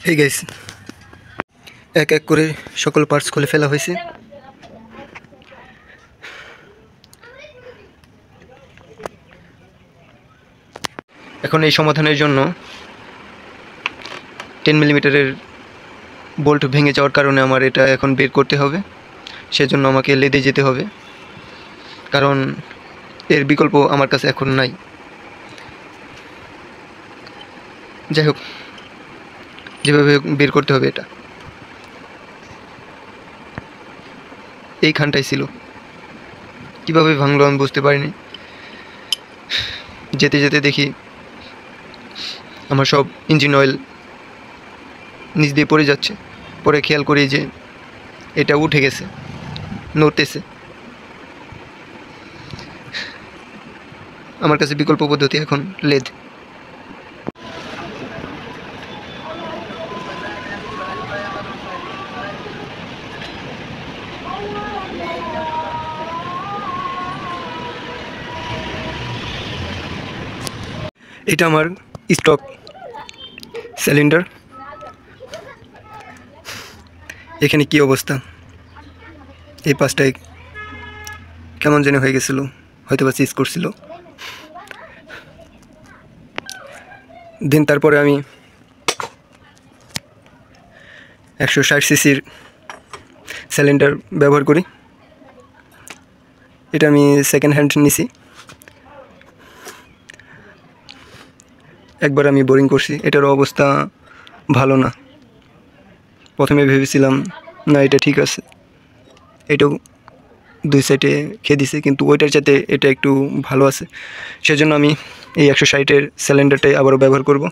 এই গাইস, এক এক করে সকল পার্টস খুলে ফেলা হয়েছে। এখন এই সমাধানের জন্য 10 মিলিমিটারের বোল্ট ভেঙে যাওয়ার কারণে আমার এটা এখন বের করতে হবে। সেজন্য আমাকে লেদে যেতে হবে, কারণ এর বিকল্প আমার কাছে এখন নাই। যাই হোক, যেভাবে বের করতে হবে এটা এইখানটাই ছিল। কীভাবে ভাঙলো আমি বুঝতে পারিনি। যেতে যেতে দেখি আমার সব ইঞ্জিন অয়েল নিচ দিয়ে পড়ে যাচ্ছে। পরে খেয়াল করি যে এটা উঠে গেছে, নড়তেছে। আমার কাছে বিকল্প পদ্ধতি এখন লেদ। এটা আমার স্টক সিলিন্ডার। এখানে কি অবস্থা, এই পাশটায় কেমন যেন হয়ে গেছিলো, হয়তো বা চিজ করছিল। দিন তারপরে আমি 160 সিসির সিলিন্ডার ব্যবহার করি। এটা আমি সেকেন্ড হ্যান্ড নিছি। একবার আমি বোরিং করছি, এটার অবস্থা ভালো না। প্রথমে ভেবেছিলাম না এটা ঠিক আছে, এটাও দুই সাইডে খেয়ে দিছে, কিন্তু ওইটার চাইতে এটা একটু ভালো আছে। সেজন্য আমি এই 160-এর সিলিন্ডারটাই আবারও ব্যবহার করব।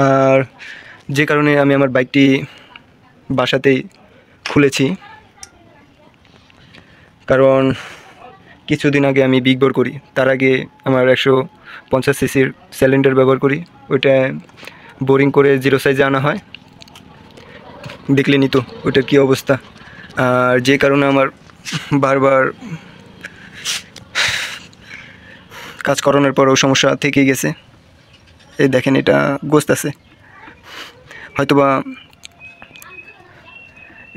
আর যে কারণে আমি আমার বাইকটি বাসাতেই খুলেছি, কারণ কিছুদিন আগে আমি বিগ বোর করি। তার আগে আমার 150 সিসির সিলিন্ডার ব্যবহার করি। ওইটা বোরিং করে 0 সাইজে আনা হয়, দেখলেনি তো ওইটার কী অবস্থা। আর যে কারণে আমার বারবার কাজ করানোর পরেও সমস্যা থেকেই গেছে। এই দেখেন, এটা গোস্ত আছে, হয়তোবা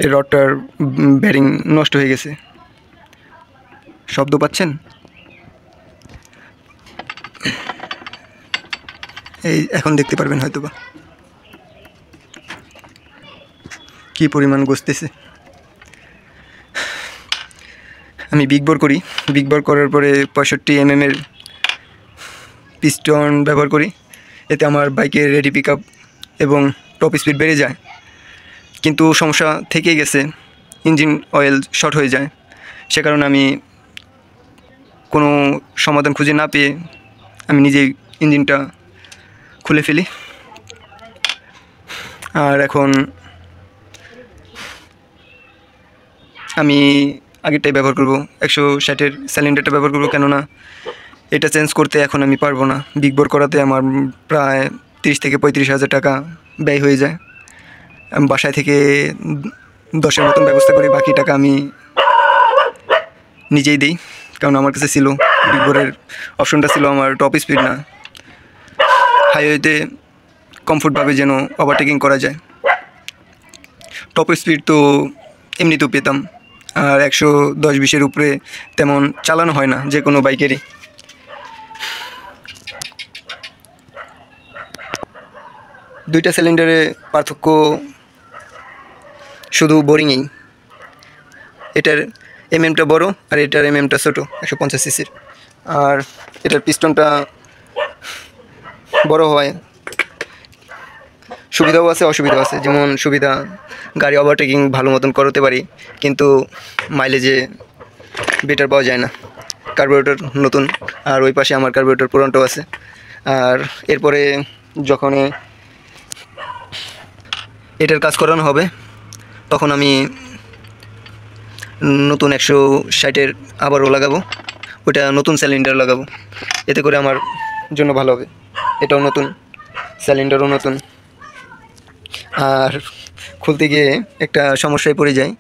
এই রডটার ব্যারিং নষ্ট হয়ে গেছে। শব্দ পাচ্ছেন? এই এখন দেখতে পারবেন হয়তোবা কী পরিমাণ গসতেছে। আমি বিগ বোর করি। বিগ বোর করার পরে 65 mm-এর পিস্টন ব্যবহার করি। এতে আমার বাইকের রেডি পিক আপ এবং টপ স্পিড বেড়ে যায়, কিন্তু সমস্যা থেকেই গেছে, ইঞ্জিন অয়েল শর্ট হয়ে যায়। সে কারণে আমি কোনো সমাধান খুঁজে না পেয়ে আমি নিজেই ইঞ্জিনটা খুলে ফেলি। আর এখন আমি আগেরটাই ব্যবহার করব, 160-এর সিলিন্ডারটা ব্যবহার করব, কেননা এটা চেঞ্জ করতে এখন আমি পারবো না। বিগ বোর করাতে আমার প্রায় 30 থেকে 35 হাজার টাকা ব্যয় হয়ে যায়। আমি বাসায় থেকে 10-এর মতন ব্যবস্থা করি, বাকি টাকা আমি নিজেই দিই, কারণ আমার কাছে ছিল বিগ বোরের অপশনটা ছিল আমার টপ স্পিড না, হাইওয়েতে কমফোর্টভাবে যেন ওভারটেকিং করা যায়। টপ স্পিড তো এমনিতেও পেতাম, আর 110-20-এর উপরে তেমন চালানো হয় না যে কোনো বাইকেরই। দুইটা সিলিন্ডারে পার্থক্য শুধু বোরিংয়েই। এটার এমএমটা বড় আর এটার এমএমটা ছোটো, 150 সিসির। আর এটার পিস্টনটা বড় হয়, সুবিধাও আছে অসুবিধাও আছে। যেমন সুবিধা, গাড়ি ওভারটেকিং ভালো মতন করতে পারি, কিন্তু মাইলেজে বেটার পাওয়া যায় না। কার্বোরেটর নতুন, আর ওই পাশে আমার কার্বোরেটর পুরানটাও আছে। আর এরপরে যখন এটার কাজ করানো হবে, তখন আমি নতুন 160-এর আবারও লাগাবো, ওইটা নতুন সিলিন্ডার লাগাবো। এতে করে আমার জন্য ভালো হবে, এটাও নতুন, সিলিন্ডারও নতুন। আর খুলতে গিয়ে একটা সমস্যায় পড়ে যায়,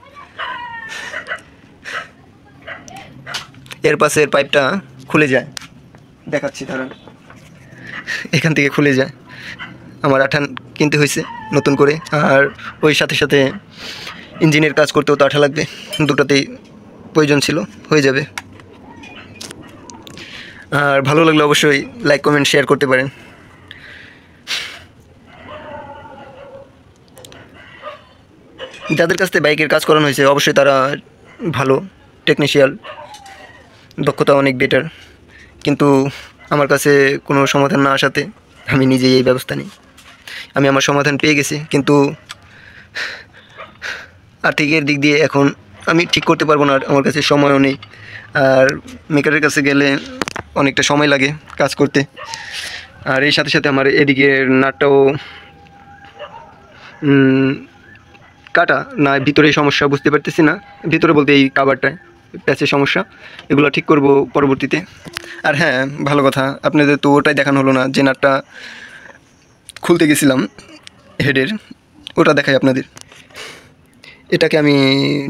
এর পাশের পাইপটা খুলে যায়। দেখাচ্ছি, ধরেন এখান থেকে খুলে যায়। আমার আঠা কিনতে হয়েছে নতুন করে, আর ওই সাথে সাথে ইঞ্জিনের কাজ করতেও তো আঠা লাগবে, দুটাতেই প্রয়োজন ছিল, হয়ে যাবে। আর ভালো লাগলে অবশ্যই লাইক কমেন্ট শেয়ার করতে পারেন। যাদের কাছ থেকে বাইকের কাজ করানো হয়েছে অবশ্যই তারা ভালো টেকনিশিয়াল, দক্ষতা অনেক বেটার, কিন্তু আমার কাছে কোনো সমাধান না আসাতে আমি নিজেই এই ব্যবস্থা নিই। আমি আমার সমাধান পেয়ে গেছি, কিন্তু আর্থিকের দিক দিয়ে এখন আমি ঠিক করতে পারবো না, আমার কাছে সময়ও নেই। আর মেকারের কাছে গেলে অনেকটা সময় লাগে কাজ করতে, আর এর সাথে সাথে আমার এদিকের নাটটাও কাটা না, ভিতরে সমস্যা বুঝতে পারতেছি না, ভিতরে বলতে এই কাভারটায় প্যাচের সমস্যা, এগুলো ঠিক করব পরবর্তীতে। আর হ্যাঁ, ভালো কথা, আপনাদের তো ওটাই দেখানো হলো না, যে নাটটা খুলতে গেছিলাম হেডের, ওটা দেখাই আপনাদের। এটাকে আমি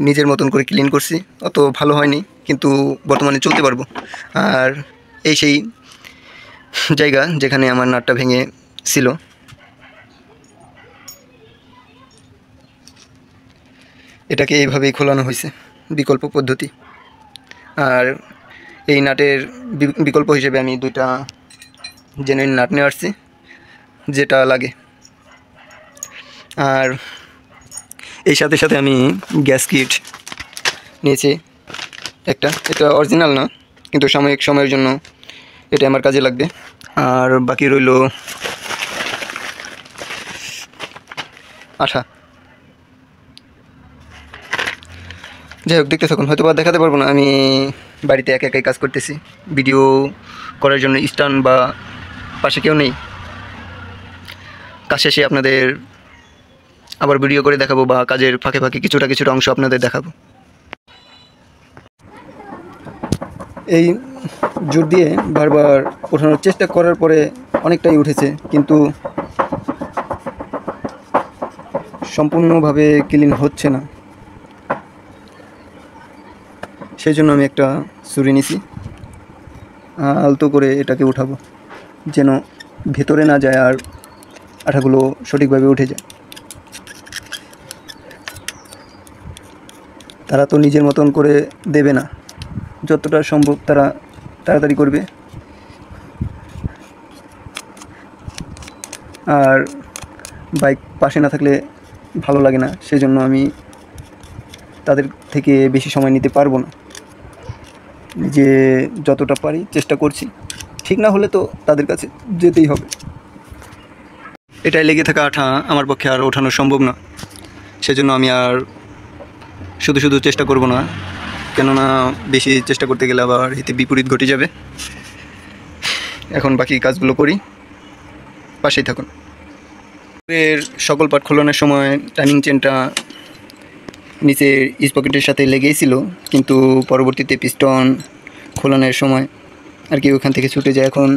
নিজের মতন করে ক্লিন করছি, অত ভালো হয়নি, কিন্তু বর্তমানে চলতে পারবো। আর এই সেই জায়গা যেখানে আমার নাটটা ভেঙে ছিল, এটাকে এইভাবেই খোলানো হয়েছে, বিকল্প পদ্ধতি। আর এই নাটের বিকল্প হিসেবে আমি দুইটা জেনুইন নাট নিয়ে আসছি, যেটা লাগে। আর এই সাথে সাথে আমি গ্যাস কিট নিয়েছি একটা, এটা অরিজিনাল না, কিন্তু সাময়িক সময়ের জন্য এটা আমার কাজে লাগবে। আর বাকি রইল আঠা। যাই হোক, দেখতে থাকুন, হয়তো বা দেখাতে পারবো না, আমি বাড়িতে একা একাই কাজ করতেছি, ভিডিও করার জন্য স্ট্যান্ড বা পাশে কেউ নেই। কাজ শেষে আপনাদের আবার ভিডিও করে দেখাবো, বা কাজের ফাঁকে ফাঁকে কিছুটা কিছুটা অংশ আপনাদের দেখাবো। এই জোর দিয়ে বারবার ওঠানোর চেষ্টা করার পরে অনেকটাই উঠেছে, কিন্তু সম্পূর্ণভাবে ক্লিন হচ্ছে না। সেই জন্য আমি একটা ছুরি নিছি, আলতো করে এটাকে উঠাবো, যেন ভেতরে না যায় আর আঠাগুলো সঠিকভাবে উঠে যায়। তারা তো নিজের মতন করে দেবে না, যতটা সম্ভব তারা তাড়াতাড়ি করবে। আর বাইক পাশে না থাকলে ভালো লাগে না, সেজন্য আমি তাদের থেকে বেশি সময় নিতে পারবো না, যে যতটা পারি চেষ্টা করছি। ঠিক না হলে তো তাদের কাছে যেতেই হবে। এটাই লেগে থাকা আঠা আমার পক্ষে আর ওঠানো সম্ভব না, সেজন্য আমি আর শুধু শুধু চেষ্টা করব না, কেননা বেশি চেষ্টা করতে গেলে আবার এতে বিপরীত ঘটে যাবে। এখন বাকি কাজগুলো করি, পাশেই থাকুন। এর সকল পার্ট খোলানোর সময় টার্নিং চেনটা নিচে স্পকেটের সাথে লেগেছিল, কিন্তু পরবর্তীতে পিস্টন খোলানোর সময় আর কি ওখান থেকে ছুটে যায়, এখন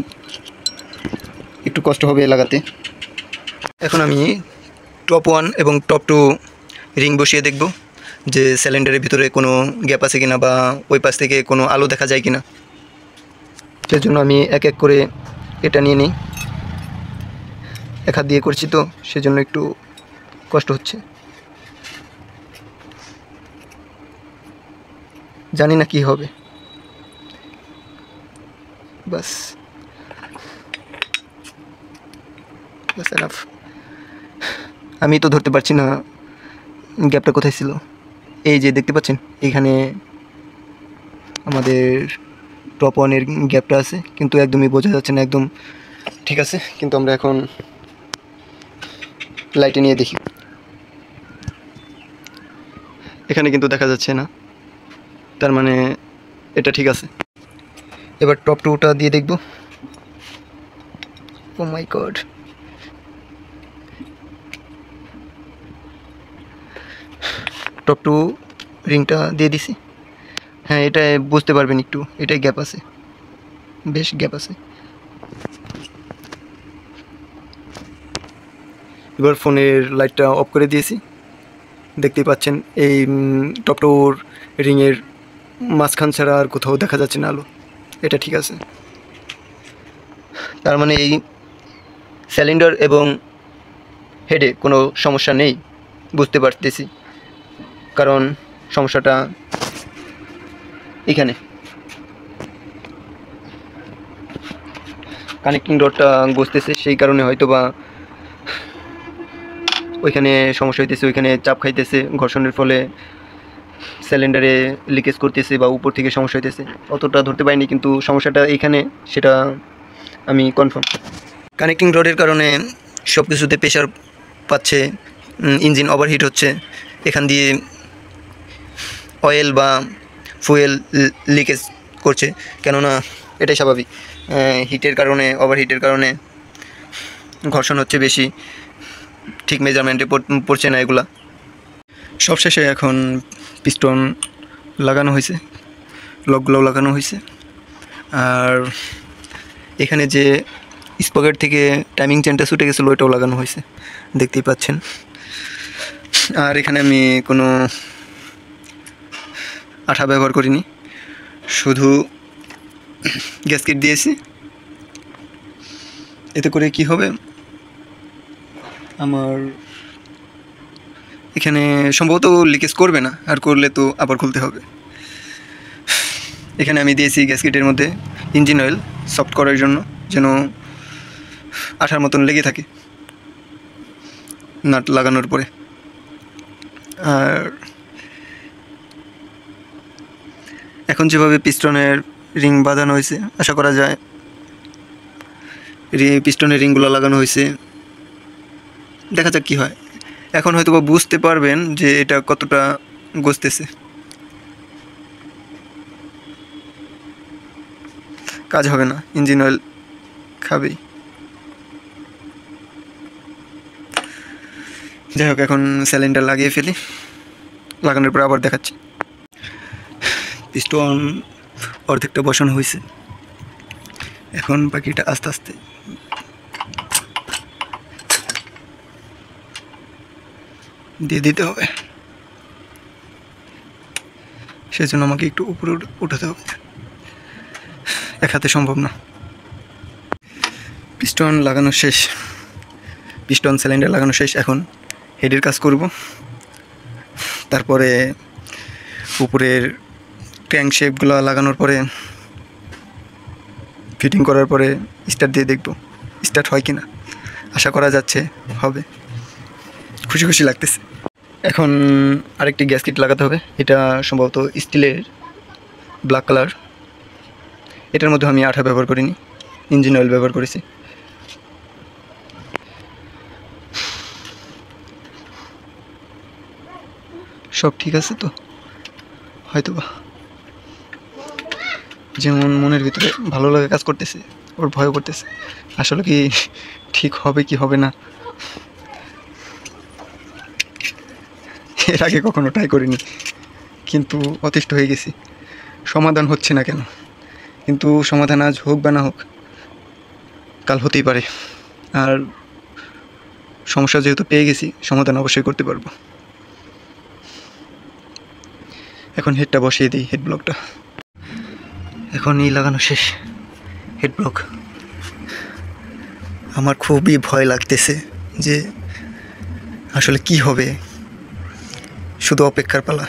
একটু কষ্ট হবে লাগাতে। এখন আমি টপ 1 এবং টপ 2 রিং বসিয়ে দেখব যে সিলিন্ডারের ভিতরে কোনো গ্যাপ আছে কিনা, বা ওই পাশ থেকে কোনো আলো দেখা যায় কিনা। সেজন্য আমি এক এক করে এটা নিয়ে নিই, এক হাত দিয়ে করছি তো সেজন্য একটু কষ্ট হচ্ছে। জানি না কি হবে, বাস বাস এনাফ। আমি তো ধরতে পারছি না গ্যাপটা কোথায় ছিল। এই যে দেখতে পাচ্ছেন এইখানে আমাদের টপ 1-এর গ্যাপটা আছে, কিন্তু একদমই বোঝা যাচ্ছে না একদম। ঠিক আছে, কিন্তু আমরা এখন লাইটে নিয়ে দেখি। এখানে কিন্তু দেখা যাচ্ছে না, তার মানে এটা ঠিক আছে। এবার টপ 2টা দিয়ে দেখব। ও মাই গড, টপ 2 রিংটা দিয়ে দিছি। হ্যাঁ, এটা বুঝতে পারবেন একটু, এটাই গ্যাপ আছে, বেশ গ্যাপ আছে। এবার ফোনের লাইটটা অফ করে দিয়েছি, দেখতেই পাচ্ছেন এই টপ 2 রিংয়ের মাঝখান ছাড়া আর কোথাও দেখা যাচ্ছে না আলো। এটা ঠিক আছে, তার মানে এই সিলিন্ডার এবং হেডে কোনো সমস্যা নেই বুঝতে পারতেছি, কারণ সমস্যাটা এখানে কানেক্টিং রডটা গসতেছে, সেই কারণে হয়তো বা ওইখানে সমস্যা হইতেছে, ওইখানে চাপ খাইতেছে, ঘর্ষণের ফলে সিলিন্ডারে লিকেজ করতেছে বা উপর থেকে সমস্যা হইতেছে। অতটা ধরতে পারিনি, কিন্তু সমস্যাটা এইখানে সেটা আমি কনফার্ম। কানেক্টিং রডের কারণে সব কিছুতে প্রেশার পাচ্ছে, ইঞ্জিন ওভারহিট হচ্ছে, এখান দিয়ে অয়েল বা ফুয়েল লিকেজ করছে, কেননা এটাই স্বাভাবিক। হিটের কারণে, ওভারহিটের কারণে ঘর্ষণ হচ্ছে বেশি, ঠিক মেজারমেন্টে পড়ছে না এগুলা। সবশেষে এখন পিস্টন লাগানো হয়েছে, লকগুলো লাগানো হয়েছে, আর এখানে যে স্পকেট থেকে টাইমিং চেনটা ছুটে গেছিলো ওইটাও লাগানো হয়েছে, দেখতেই পাচ্ছেন। আর এখানে আমি কোনো আঠা ব্যবহার করিনি, শুধু গ্যাসকেট দিয়েছি। এতে করে কি হবে, আমার এখানে সম্ভবত লিকেজ করবে না, আর করলে তো আবার খুলতে হবে। এখানে আমি দিয়েছি গ্যাসকেটের মধ্যে ইঞ্জিন অয়েল সফট করার জন্য, যেন আঠার মতন লেগে থাকে নাট লাগানোর পরে। আর এখন যেভাবে পিস্টনের রিং বাঁধানো হয়েছে, আশা করা যায় পিস্টনের রিংগুলো লাগানো হয়েছে, দেখা যাক কী হয়। এখন হয়তো বা বুঝতে পারবেন যে এটা কতটা গসতেছে। কাজ হবে না, ইঞ্জিন অয়েল খাবেই। যাই হোক, এখন সিলিন্ডার লাগিয়ে ফেলি, লাগানোর পর আবার দেখাচ্ছি। পিস্টন অর্ধেকটা বসানো হয়েছে, এখন বাকিটা আস্তে আস্তে দিয়ে দিতে হবে, সেজন্য আমাকে একটু উপরে উঠাতে হবে, এক হাতে সম্ভব না। পিস্টন লাগানো শেষ, পিস্টন সিলিন্ডার লাগানো শেষ, এখন হেডের কাজ করব, তারপরে উপরের ক্র্যাঙ্ক শেপগুলো লাগানোর পরে ফিটিং করার পরে স্টার্ট দিয়ে দেখব স্টার্ট হয় কি না। আশা করা যাচ্ছে হবে, খুশি খুশি লাগতেছে। এখন আরেকটি গ্যাসকিট লাগাতে হবে, এটা সম্ভবত স্টিলের, ব্ল্যাক কালার। এটার মধ্যে আমি আঠা ব্যবহার করিনি, ইঞ্জিন অয়েল ব্যবহার করেছি। সব ঠিক আছে তো, হয়তো বা যেমন মনের ভিতরে ভালো লাগে কাজ করতেছে, ওর ভয় করতেছে আসলে কি ঠিক হবে কি হবে না। এর আগে কখনো ট্রাই করিনি, কিন্তু অতিষ্ঠ হয়ে গেছি। সমাধান হচ্ছে না কেন, কিন্তু সমাধান আজ হোক বা না হোক, কাল হতেই পারে। আর সমস্যা যেহেতু পেয়ে গেছি, সমাধান অবশ্যই করতে পারবো। এখন হেডটা বসিয়ে দিই, হেড ব্লকটা এখন লাগানো শেষ। হেড ব্লক আমার খুবই ভয় লাগতেছে যে আসলে কি হবে, শুধু অপেক্ষার পালা,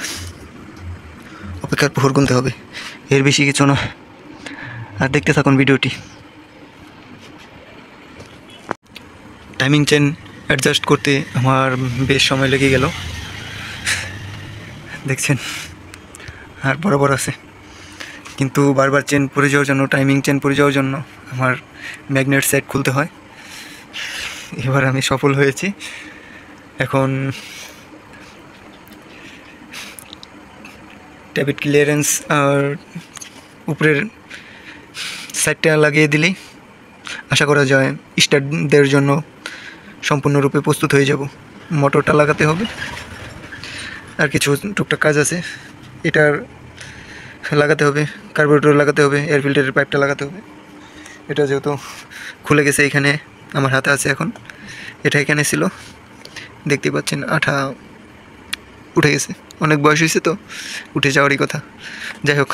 অপেক্ষার প্রহর গুনতে হবে, এর বেশি কিছু না। আর দেখতে থাকুন ভিডিওটি। টাইমিং চেন অ্যাডজাস্ট করতে আমার বেশ সময় লেগে গেল, দেখছেন, আর বরাবর আছে, কিন্তু বারবার চেন পরে যাওয়ার জন্য, টাইমিং চেন পরে যাওয়ার জন্য আমার ম্যাগনেট সেট খুলতে হয়। এবার আমি সফল হয়েছি। এখন ট্যাবিট ক্লিয়ারেন্স আর উপরের সাইডটা লাগিয়ে দিলেই আশা করা যায় স্টার্ট দেওয়ার জন্য সম্পূর্ণরূপে প্রস্তুত হয়ে যাব। মোটরটা লাগাতে হবে, আর কিছু টুকটাক কাজ আছে, এটার লাগাতে হবে, কার্বোরেটর লাগাতে হবে, এয়ার ফিল্টারের পাইপটা লাগাতে হবে। এটা যেহেতু খুলে গেছে, এখানে আমার হাতে আছে এখন, এটা এখানে ছিল, দেখতে পাচ্ছেন আঠা উঠে গেছে, অনেক বয়স হয়েছে তো উঠে যাওয়ারই কথা। যাই হোক,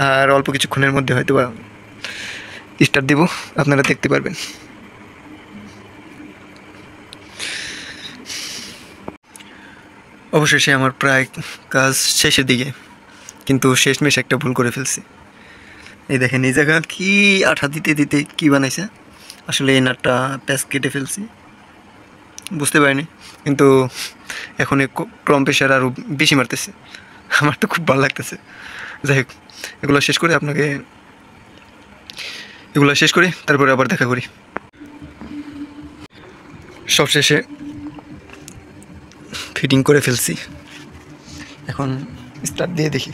আর অল্প কিছুক্ষণের মধ্যে হয়তো বা স্টার্ট দিব, আপনারা দেখতে পারবেন। অবশেষে আমার প্রায় কাজ শেষের দিকে, কিন্তু শেষমেশ একটা ভুল করে ফেলছি। এই দেখেন এই জায়গা কি আঠা দিতে দিতে কি বানাইছে, আসলে এই নাটটা প্যাচ কেটে ফেলছি, বুঝতে পারিনি। কিন্তু এখন কম প্রেশার আরও বেশি মারতেছে, আমার তো খুব ভালো লাগতেছে। যাই হোক, এগুলো শেষ করে তারপরে আবার দেখা করি। সবশেষে ফিটিং করে ফেলছি, এখন স্টার্ট দিয়ে দেখি।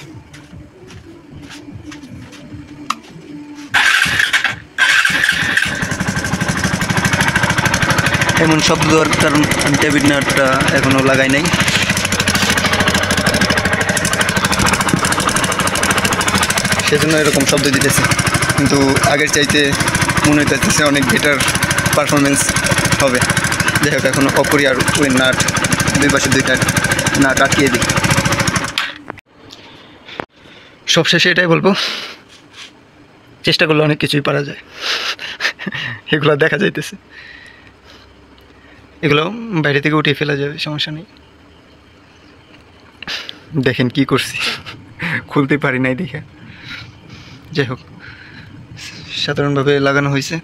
এমন শব্দ দেওয়ার কারণ আমি ডেভিড নাটটা এখনও লাগাই নাই। সেজন্য এরকম শব্দ দিতেছে, কিন্তু আগের চাইতে মনে হইতেছে অনেক বেটার পারফরমেন্স হবে। যাই হোক, এখন অফ করি আর ওই নাট দুই পাশে দুইটা নাট আটকিয়ে দিই। সবশেষে এটাই বলবো, চেষ্টা করলে অনেক কিছুই পারা যায়। এগুলো দেখা যাইতেছে, এগুলো বাইরে থেকে উঠিয়ে ফেলা যাবে, সমস্যা নেই। দেখেন কি করছি, খুলতে পারি নাই দেখে। যাই হোক, সাধারণভাবে লাগানো হয়েছে,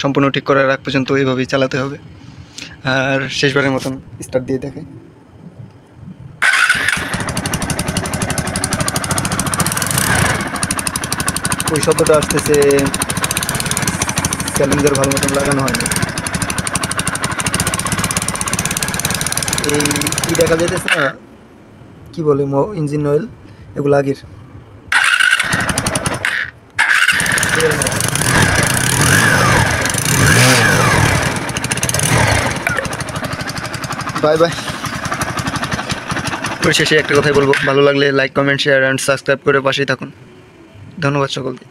সম্পূর্ণ ঠিক করার আগ পর্যন্ত এইভাবেই চালাতে হবে। আর শেষবারের মতন স্টার্ট দিয়ে দেখাই। ওই শব্দটা আসতেছে, সিলিন্ডার ভালো মতন লাগানো হয়নি। এই কি দেখা যাইতেছে না, কি বলে ইঞ্জিন অয়েল, এগুলো আগের। Bye bye. পরিশেষে একটা কথাই বলবো, ভালো লাগলে like, comment, share and subscribe করে পাশেই থাকুন। ধন্যবাদ সকলকে।